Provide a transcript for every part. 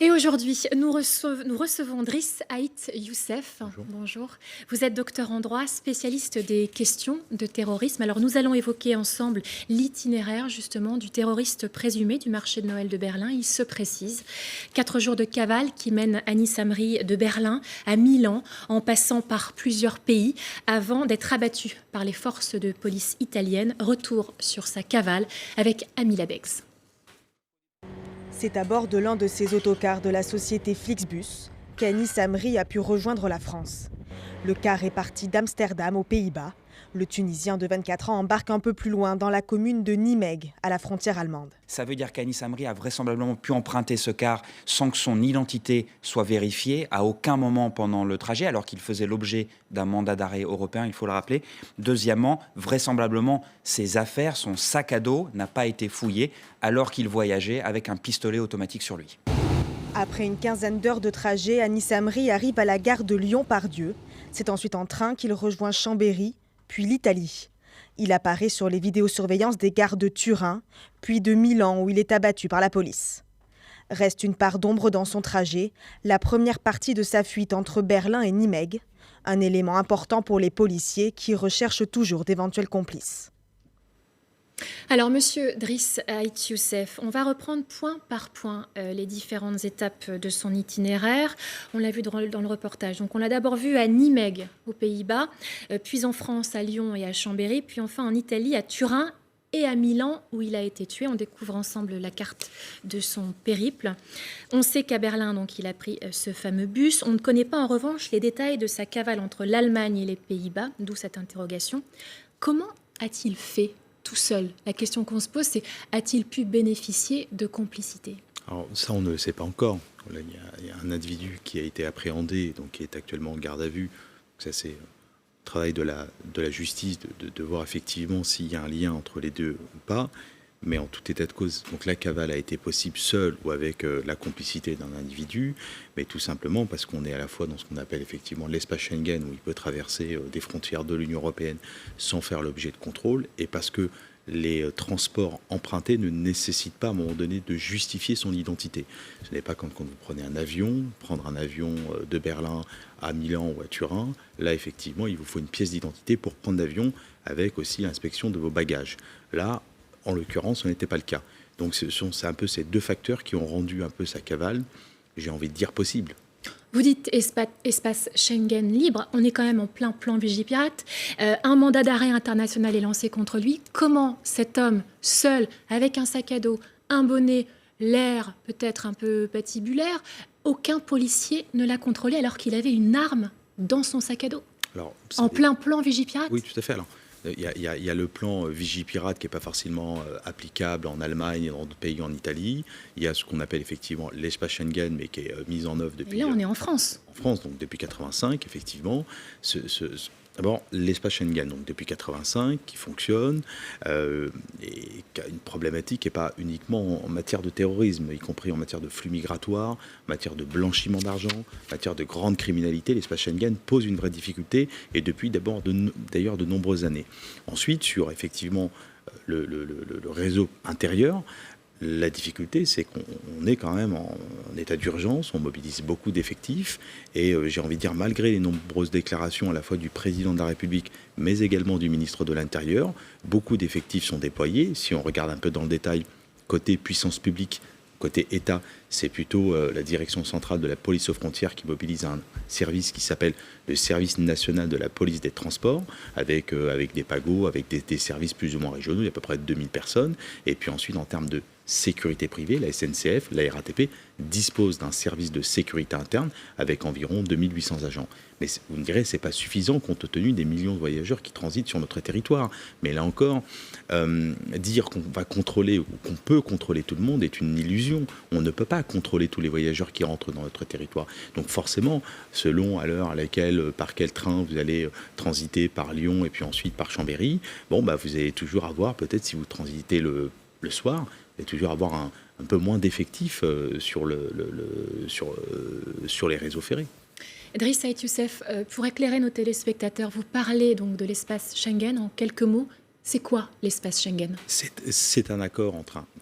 Et aujourd'hui, nous recevons Driss Ait Youssef. Bonjour. Bonjour. Vous êtes docteur en droit, spécialiste des questions de terrorisme. Alors nous allons évoquer ensemble l'itinéraire justement du terroriste présumé du marché de Noël de Berlin. Il se précise 4 jours de cavale qui mènent Anis Amri de Berlin à Milan, en passant par plusieurs pays, avant d'être abattu par les forces de police italiennes. Retour sur sa cavale avec Amila Begz. C'est à bord de l'un de ces autocars de la société Flixbus qu'Anis Amri a pu rejoindre la France. Le car est parti d'Amsterdam aux Pays-Bas. Le Tunisien de 24 ans embarque un peu plus loin dans la commune de Nimègue, à la frontière allemande. Ça veut dire qu'Anis Amri a vraisemblablement pu emprunter ce car sans que son identité soit vérifiée à aucun moment pendant le trajet, alors qu'il faisait l'objet d'un mandat d'arrêt européen, il faut le rappeler. Deuxièmement, vraisemblablement, ses affaires, son sac à dos n'a pas été fouillé alors qu'il voyageait avec un pistolet automatique sur lui. Après une quinzaine d'heures de trajet, Anis Amri arrive à la gare de Lyon-Part-Dieu. C'est ensuite en train qu'il rejoint Chambéry, puis l'Italie. Il apparaît sur les vidéosurveillances des gares de Turin, puis de Milan où il est abattu par la police. Reste une part d'ombre dans son trajet, la première partie de sa fuite entre Berlin et Nimègue, un élément important pour les policiers qui recherchent toujours d'éventuels complices. Alors, Monsieur Driss Ait Youssef, on va reprendre point par point les différentes étapes de son itinéraire. On l'a vu dans le reportage. Donc, on l'a d'abord vu à Nimègue, aux Pays-Bas, puis en France, à Lyon et à Chambéry, puis enfin en Italie, à Turin et à Milan, où il a été tué. On découvre ensemble la carte de son périple. On sait qu'à Berlin, donc, il a pris ce fameux bus. On ne connaît pas, en revanche, les détails de sa cavale entre l'Allemagne et les Pays-Bas, d'où cette interrogation. Comment a-t-il fait tout seul? La question qu'on se pose, c'est a-t-il pu bénéficier de complicité? Alors ça, on ne le sait pas encore. Là, il y a un individu qui a été appréhendé, donc qui est actuellement en garde à vue. Donc ça, c'est le travail de la justice de voir effectivement s'il y a un lien entre les deux ou pas. Mais en tout état de cause, donc la cavale a été possible seule ou avec la complicité d'un individu, mais tout simplement parce qu'on est à la fois dans ce qu'on appelle effectivement l'espace Schengen, où il peut traverser des frontières de l'Union européenne sans faire l'objet de contrôle, et parce que les transports empruntés ne nécessitent pas à un moment donné de justifier son identité. Ce n'est pas comme quand vous prenez un avion, prendre un avion de Berlin à Milan ou à Turin. Là, effectivement, il vous faut une pièce d'identité pour prendre l'avion avec aussi l'inspection de vos bagages. Là, en l'occurrence, ce n'était pas le cas. Donc, c'est un peu ces deux facteurs qui ont rendu un peu sa cavale, j'ai envie de dire, possible. Vous dites espace Schengen libre, on est quand même en plein plan Vigipirate. Un mandat d'arrêt international est lancé contre lui. Comment cet homme, seul, avec un sac à dos, un bonnet, l'air peut-être un peu patibulaire, aucun policier ne l'a contrôlé alors qu'il avait une arme dans son sac à dos? Alors, en plein plan Vigipirate? Oui, tout à fait. Alors, il y a le plan Vigipirate qui n'est pas forcément applicable en Allemagne et dans d'autres pays en Italie. Il y a ce qu'on appelle effectivement l'espace Schengen, mais qui est mis en œuvre depuis... Et là, on est en France. En France, donc depuis 85, effectivement. D'abord, l'espace Schengen, donc depuis 85, qui fonctionne, et qui a une problématique qui n'est pas uniquement en matière de terrorisme, y compris en matière de flux migratoires, en matière de blanchiment d'argent, en matière de grande criminalité. L'espace Schengen pose une vraie difficulté, et depuis d'ailleurs de nombreuses années. Ensuite, sur effectivement le réseau intérieur, la difficulté, c'est qu'on est quand même en état d'urgence, on mobilise beaucoup d'effectifs et j'ai envie de dire, malgré les nombreuses déclarations à la fois du président de la République, mais également du ministre de l'Intérieur, beaucoup d'effectifs sont déployés. Si on regarde un peu dans le détail, côté puissance publique, côté État, c'est plutôt la direction centrale de la police aux frontières qui mobilise un service qui s'appelle le service national de la police des transports, avec des pagots, avec des services plus ou moins régionaux, il y a à peu près 2000 personnes. Et puis ensuite, en termes de sécurité privée, la SNCF, la RATP, dispose d'un service de sécurité interne avec environ 2800 agents. Mais vous me direz, ce n'est pas suffisant compte tenu des millions de voyageurs qui transitent sur notre territoire. Mais là encore, dire qu'on va contrôler ou qu'on peut contrôler tout le monde est une illusion. On ne peut pas contrôler tous les voyageurs qui rentrent dans notre territoire. Donc forcément, selon à l'heure à laquelle, par quel train vous allez transiter par Lyon et puis ensuite par Chambéry, bon, bah, vous allez toujours avoir, peut-être si vous transitez le soir, et toujours avoir un peu moins d'effectifs sur les réseaux ferrés. Driss Ait Youssef, pour éclairer nos téléspectateurs, vous parlez donc de l'espace Schengen en quelques mots. C'est quoi l'espace Schengen? C'est un accord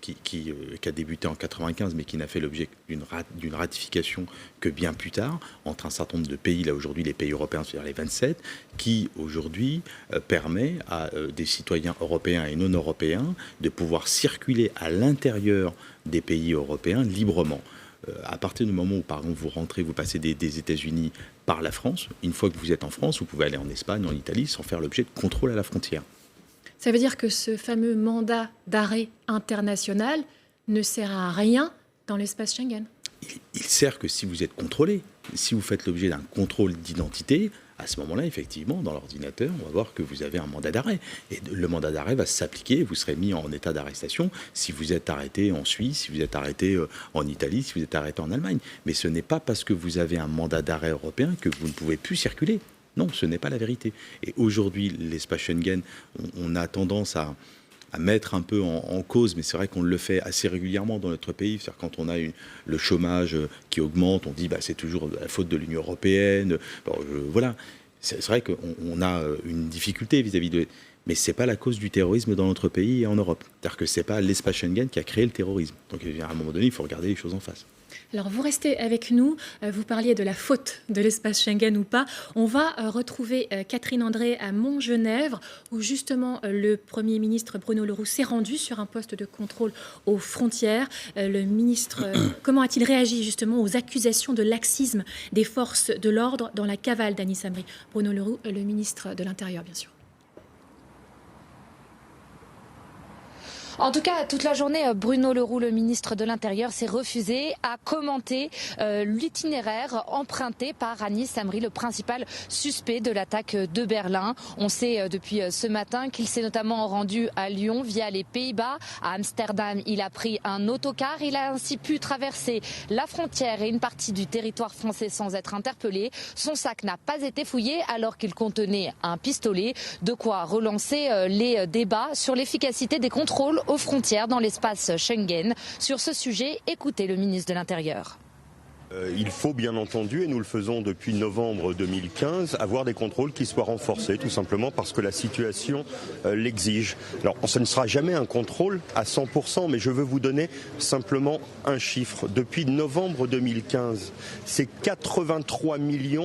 qui a débuté en 1995, mais qui n'a fait l'objet d'une ratification que bien plus tard, entre un certain nombre de pays, là aujourd'hui les pays européens, c'est-à-dire les 27, qui aujourd'hui permet à des citoyens européens et non européens de pouvoir circuler à l'intérieur des pays européens librement. À partir du moment où, par exemple, vous passez des États-Unis par la France, une fois que vous êtes en France, vous pouvez aller en Espagne, en Italie, sans faire l'objet de contrôle à la frontière. Ça veut dire que ce fameux mandat d'arrêt international ne sert à rien dans l'espace Schengen? Il sert que si vous êtes contrôlé. Si vous faites l'objet d'un contrôle d'identité, à ce moment-là, effectivement, dans l'ordinateur, on va voir que vous avez un mandat d'arrêt. Et le mandat d'arrêt va s'appliquer, vous serez mis en état d'arrestation si vous êtes arrêté en Suisse, si vous êtes arrêté en Italie, si vous êtes arrêté en Allemagne. Mais ce n'est pas parce que vous avez un mandat d'arrêt européen que vous ne pouvez plus circuler. Non, ce n'est pas la vérité. Et aujourd'hui, l'espace Schengen, on a tendance à mettre un peu en cause, mais c'est vrai qu'on le fait assez régulièrement dans notre pays. C'est-à-dire quand on a le chômage qui augmente, on dit c'est toujours la faute de l'Union européenne. Voilà, c'est vrai qu'on a une difficulté vis-à-vis de... Mais ce n'est pas la cause du terrorisme dans notre pays et en Europe. C'est-à-dire que ce n'est pas l'espace Schengen qui a créé le terrorisme. Donc à un moment donné, il faut regarder les choses en face. Alors, vous restez avec nous. Vous parliez de la faute de l'espace Schengen ou pas. On va retrouver Catherine André à Montgenèvre, où justement le Premier ministre Bruno Le Roux s'est rendu sur un poste de contrôle aux frontières. Le ministre, comment a-t-il réagi justement aux accusations de laxisme des forces de l'ordre dans la cavale d'Anis Amri? Bruno Le Roux, le ministre de l'Intérieur, bien sûr. En tout cas, toute la journée, Bruno Le Roux, le ministre de l'Intérieur, s'est refusé à commenter l'itinéraire emprunté par Anis Amri, le principal suspect de l'attaque de Berlin. On sait depuis ce matin qu'il s'est notamment rendu à Lyon via les Pays-Bas. À Amsterdam, il a pris un autocar. Il a ainsi pu traverser la frontière et une partie du territoire français sans être interpellé. Son sac n'a pas été fouillé alors qu'il contenait un pistolet. De quoi relancer les débats sur l'efficacité des contrôles aux frontières dans l'espace Schengen. Sur ce sujet, écoutez le ministre de l'Intérieur. Il faut bien entendu, et nous le faisons depuis novembre 2015, avoir des contrôles qui soient renforcés, tout simplement parce que la situation l'exige. Alors, ce ne sera jamais un contrôle à 100%, mais je veux vous donner simplement un chiffre. Depuis novembre 2015, c'est 83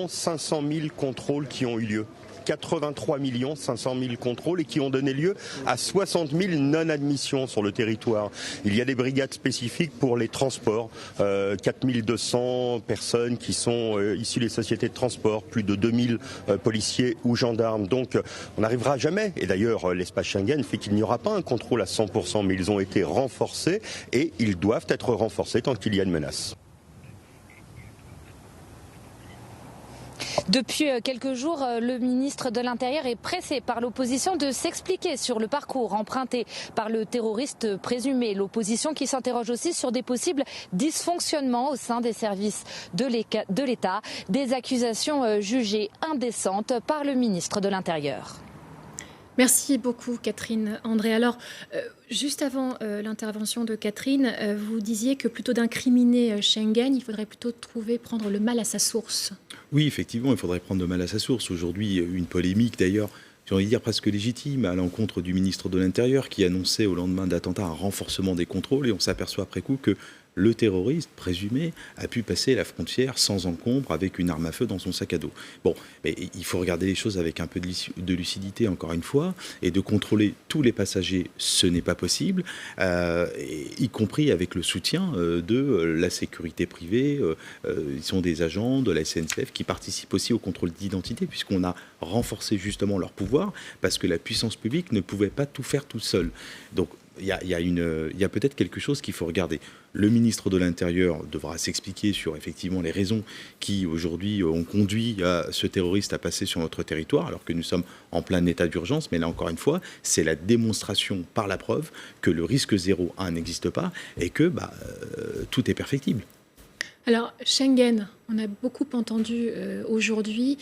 500 000 contrôles qui ont eu lieu. 83 500 000 contrôles et qui ont donné lieu à 60 000 non-admissions sur le territoire. Il y a des brigades spécifiques pour les transports, 4 200 personnes qui sont issues des sociétés de transport, plus de 2000 policiers ou gendarmes. Donc on n'arrivera jamais, et d'ailleurs l'espace Schengen fait qu'il n'y aura pas un contrôle à 100%, mais ils ont été renforcés et ils doivent être renforcés tant qu'il y a une menace. Depuis quelques jours, le ministre de l'Intérieur est pressé par l'opposition de s'expliquer sur le parcours emprunté par le terroriste présumé. L'opposition qui s'interroge aussi sur des possibles dysfonctionnements au sein des services de l'État, des accusations jugées indécentes par le ministre de l'Intérieur. Merci beaucoup Catherine André. Alors, juste avant l'intervention de Catherine, vous disiez que plutôt d'incriminer Schengen, il faudrait plutôt prendre le mal à sa source. Oui, effectivement, il faudrait prendre le mal à sa source. Aujourd'hui, une polémique d'ailleurs, j'ai envie de dire presque légitime, à l'encontre du ministre de l'Intérieur qui annonçait au lendemain d'attentats un renforcement des contrôles, et on s'aperçoit après coup que le terroriste présumé a pu passer la frontière sans encombre avec une arme à feu dans son sac à dos. Bon, mais il faut regarder les choses avec un peu de lucidité, encore une fois, et de contrôler tous les passagers, ce n'est pas possible, y compris avec le soutien de la sécurité privée. Ils sont des agents de la SNCF qui participent aussi au contrôle d'identité, puisqu'on a renforcé justement leur pouvoir, parce que la puissance publique ne pouvait pas tout faire tout seul. Donc, il y a peut-être quelque chose qu'il faut regarder. Le ministre de l'Intérieur devra s'expliquer sur effectivement les raisons qui aujourd'hui ont conduit ce terroriste à passer sur notre territoire alors que nous sommes en plein état d'urgence. Mais là encore une fois, c'est la démonstration par la preuve que le risque 0 n'existe pas et que tout est perfectible. Alors, Schengen, on a beaucoup entendu aujourd'hui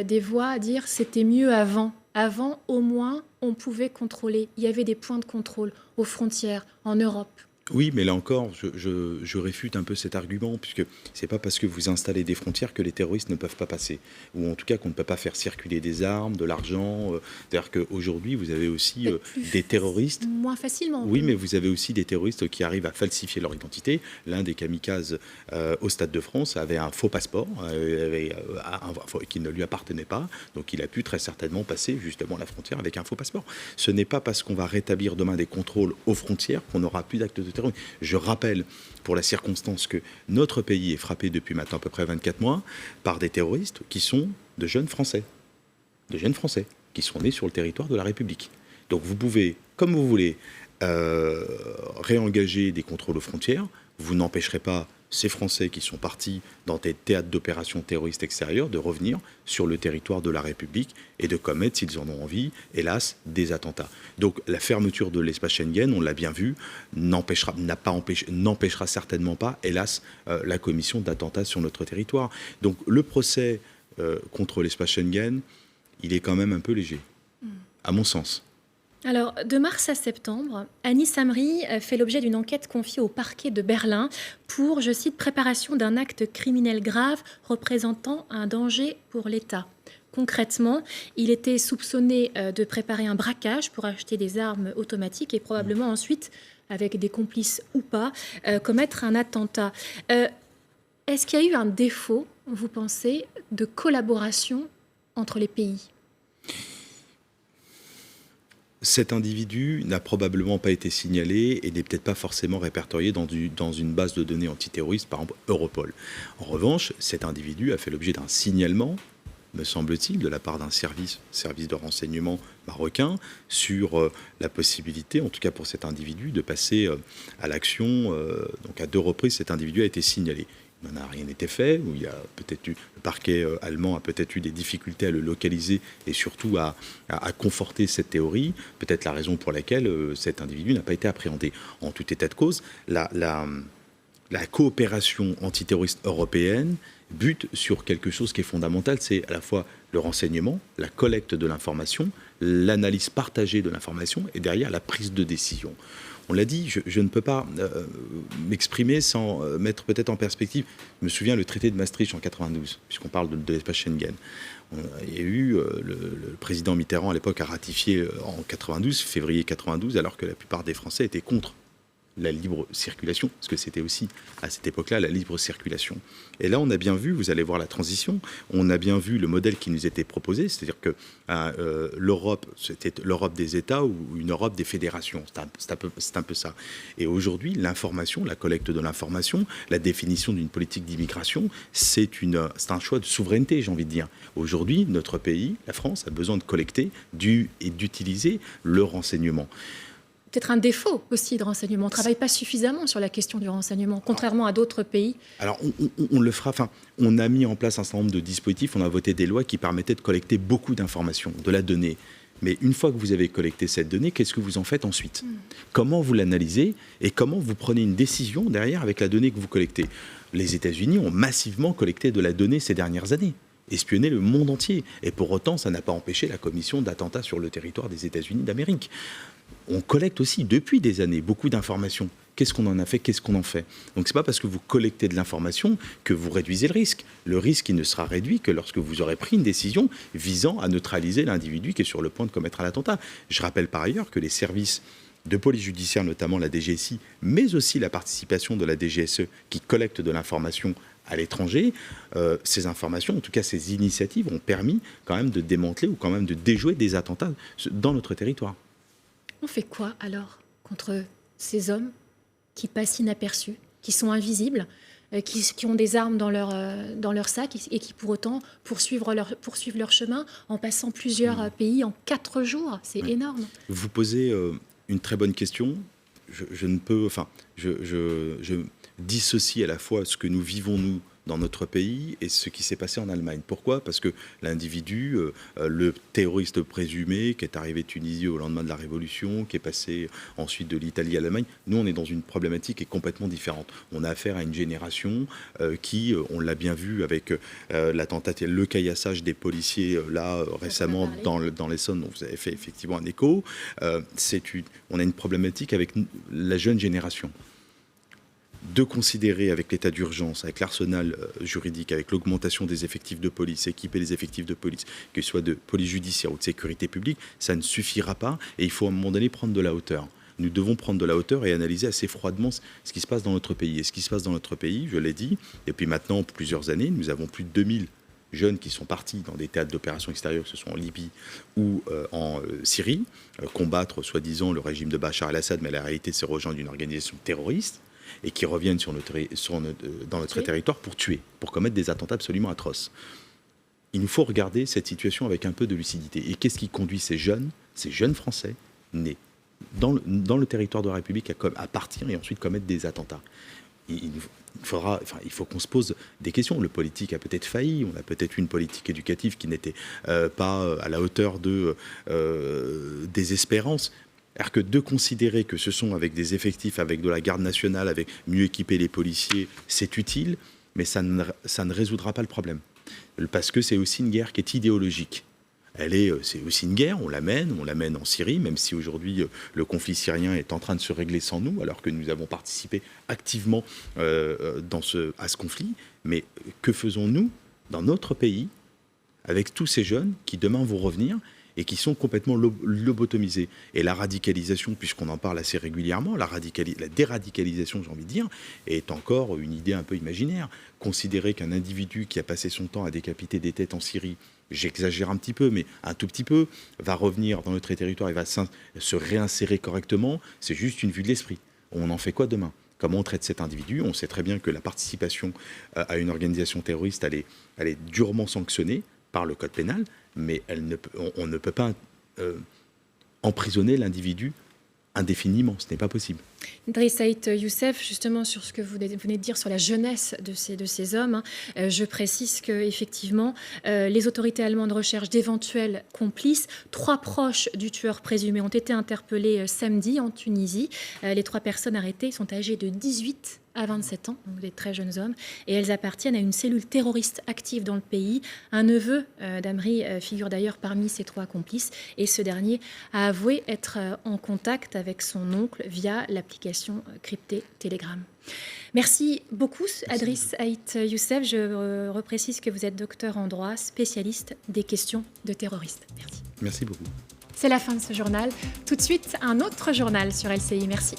des voix dire c'était mieux avant. Avant, au moins, on pouvait contrôler. Il y avait des points de contrôle aux frontières en Europe. Oui, mais là encore, je réfute un peu cet argument, puisque c'est pas parce que vous installez des frontières que les terroristes ne peuvent pas passer, ou en tout cas qu'on ne peut pas faire circuler des armes, de l'argent. C'est-à-dire qu'aujourd'hui, vous avez aussi des terroristes. Moins facilement. Oui, mais vous avez aussi des terroristes qui arrivent à falsifier leur identité. L'un des kamikazes au Stade de France avait un faux passeport qui ne lui appartenait pas, donc il a pu très certainement passer justement la frontière avec un faux passeport. Ce n'est pas parce qu'on va rétablir demain des contrôles aux frontières qu'on n'aura plus d'actes de terrorisme. Je rappelle, pour la circonstance, que notre pays est frappé depuis maintenant à peu près 24 mois par des terroristes qui sont de jeunes Français, qui sont nés sur le territoire de la République. Donc vous pouvez, comme vous voulez, réengager des contrôles aux frontières. Vous n'empêcherez pas ces Français qui sont partis dans des théâtres d'opérations terroristes extérieurs de revenir sur le territoire de la République et de commettre, s'ils en ont envie, hélas, des attentats. Donc la fermeture de l'espace Schengen, on l'a bien vu, n'empêchera certainement pas, hélas, la commission d'attentats sur notre territoire. Donc le procès contre l'espace Schengen, il est quand même un peu léger, à mon sens. Alors, de mars à septembre, Anis Amri fait l'objet d'une enquête confiée au parquet de Berlin pour, je cite, préparation d'un acte criminel grave représentant un danger pour l'État. Concrètement, il était soupçonné de préparer un braquage pour acheter des armes automatiques et probablement ensuite, avec des complices ou pas, commettre un attentat. Est-ce qu'il y a eu un défaut, vous pensez, de collaboration entre les pays ? Cet individu n'a probablement pas été signalé et n'est peut-être pas forcément répertorié dans une base de données antiterroristes, par exemple Europol. En revanche, cet individu a fait l'objet d'un signalement, me semble-t-il, de la part d'un service de renseignement marocain sur la possibilité, en tout cas pour cet individu, de passer à l'action. Donc à 2 reprises, cet individu a été signalé. Il n'en a rien été fait, où il y a peut-être eu, le parquet allemand a peut-être eu des difficultés à le localiser et surtout à conforter cette théorie, peut-être la raison pour laquelle cet individu n'a pas été appréhendé. En tout état de cause, la coopération antiterroriste européenne bute sur quelque chose qui est fondamental, c'est à la fois le renseignement, la collecte de l'information, l'analyse partagée de l'information et derrière la prise de décision. On l'a dit, je ne peux pas m'exprimer sans mettre peut-être en perspective. Je me souviens le traité de Maastricht en 92, puisqu'on parle de l'espace Schengen. Il y a eu, le président Mitterrand à l'époque a ratifié en 92, février 92, alors que la plupart des Français étaient contre la libre circulation, parce que c'était aussi à cette époque-là la libre circulation. Et là, on a bien vu, vous allez voir la transition, on a bien vu le modèle qui nous était proposé, c'est-à-dire que l'Europe, c'était l'Europe des États ou une Europe des fédérations, c'est un peu ça. Et aujourd'hui, l'information, la collecte de l'information, la définition d'une politique d'immigration, c'est un choix de souveraineté, j'ai envie de dire. Aujourd'hui, notre pays, la France, a besoin de collecter et d'utiliser le renseignement. Peut-être un défaut aussi de renseignement. On ne travaille pas suffisamment sur la question du renseignement, contrairement à d'autres pays. Alors, on le fera. Enfin, on a mis en place un certain nombre de dispositifs. On a voté des lois qui permettaient de collecter beaucoup d'informations, de la donnée. Mais une fois que vous avez collecté cette donnée, qu'est-ce que vous en faites ensuite ? Comment vous l'analysez et comment vous prenez une décision derrière avec la donnée que vous collectez ? Les États-Unis ont massivement collecté de la donnée ces dernières années, espionné le monde entier. Et pour autant, ça n'a pas empêché la commission d'attentats sur le territoire des États-Unis d'Amérique. On collecte aussi depuis des années beaucoup d'informations. Qu'est-ce qu'on en a fait ? Qu'est-ce qu'on en fait ? Donc, ce n'est pas parce que vous collectez de l'information que vous réduisez le risque. Le risque, il ne sera réduit que lorsque vous aurez pris une décision visant à neutraliser l'individu qui est sur le point de commettre un attentat. Je rappelle par ailleurs que les services de police judiciaire, notamment la DGSI, mais aussi la participation de la DGSE qui collecte de l'information à l'étranger, ces informations, en tout cas ces initiatives, ont permis quand même de démanteler ou quand même de déjouer des attentats dans notre territoire. On fait quoi alors contre ces hommes qui passent inaperçus, qui sont invisibles, qui ont des armes dans leur sac et qui pour autant poursuivent leur chemin en passant plusieurs pays en 4 jours ? C'est énorme. Vous posez une très bonne question. Je ne peux... Enfin, je dissocie à la fois ce que nous vivons, nous, dans notre pays et ce qui s'est passé en Allemagne. Pourquoi ? Parce que l'individu, le terroriste présumé qui est arrivé de Tunisie au lendemain de la Révolution, qui est passé ensuite de l'Italie à l'Allemagne, nous on est dans une problématique qui est complètement différente. On a affaire à une génération qui, on l'a bien vu avec l'attentat, le caillassage des policiers récemment dans l'Essonne, dont vous avez fait effectivement un écho. On a une problématique avec la jeune génération. de considérer avec l'état d'urgence, avec l'arsenal juridique, avec l'augmentation des effectifs de police, équiper les effectifs de police, que ce soit de police judiciaire ou de sécurité publique, ça ne suffira pas et il faut à un moment donné prendre de la hauteur. Nous devons prendre de la hauteur et analyser assez froidement ce qui se passe dans notre pays. Et ce qui se passe dans notre pays, je l'ai dit, depuis maintenant plusieurs années, nous avons plus de 2000 jeunes qui sont partis dans des théâtres d'opérations extérieures, que ce soit en Libye ou en Syrie, combattre soi-disant le régime de Bachar el-Assad, mais la réalité c'est rejoindre une organisation terroriste et qui reviennent dans notre territoire pour tuer, pour commettre des attentats absolument atroces. Il nous faut regarder cette situation avec un peu de lucidité. Et qu'est-ce qui conduit ces jeunes Français nés dans le territoire de la République à partir et ensuite commettre des attentats? Il faut qu'on se pose des questions. Le politique a peut-être failli, on a peut-être une politique éducative qui n'était pas à la hauteur des espérances. Alors que de considérer que ce sont avec des effectifs, avec de la garde nationale, avec mieux équiper les policiers, c'est utile, mais ça ne résoudra pas le problème. Parce que c'est aussi une guerre qui est idéologique. C'est aussi une guerre, on l'amène en Syrie, même si aujourd'hui le conflit syrien est en train de se régler sans nous, alors que nous avons participé activement à ce conflit. Mais que faisons-nous dans notre pays avec tous ces jeunes qui demain vont revenir et qui sont complètement lobotomisés? Et la radicalisation, puisqu'on en parle assez régulièrement, la déradicalisation, j'ai envie de dire, est encore une idée un peu imaginaire. Considérer qu'un individu qui a passé son temps à décapiter des têtes en Syrie, j'exagère un petit peu, mais un tout petit peu, va revenir dans notre territoire et va se réinsérer correctement, c'est juste une vue de l'esprit. On en fait quoi demain? Comment on traite cet individu? On sait très bien que la participation à une organisation terroriste, elle est durement sanctionnée par le code pénal, mais on ne peut pas emprisonner l'individu indéfiniment, ce n'est pas possible. Driss Ait Youssef, justement sur ce que vous venez de dire sur la jeunesse de ces hommes, je précise qu'effectivement, les autorités allemandes recherchent d'éventuels complices. 3 proches du tueur présumé ont été interpellés samedi en Tunisie. Les 3 personnes arrêtées sont âgées de 18 à 27 ans, donc des très jeunes hommes, et elles appartiennent à une cellule terroriste active dans le pays. Un neveu d'Amri figure d'ailleurs parmi ces 3 complices, et ce dernier a avoué être en contact avec son oncle via l'application cryptée Telegram. Merci beaucoup, Driss Ait Youssef. Je reprécise que vous êtes docteur en droit, spécialiste des questions de terroristes. Merci. Merci beaucoup. C'est la fin de ce journal. Tout de suite, un autre journal sur LCI. Merci.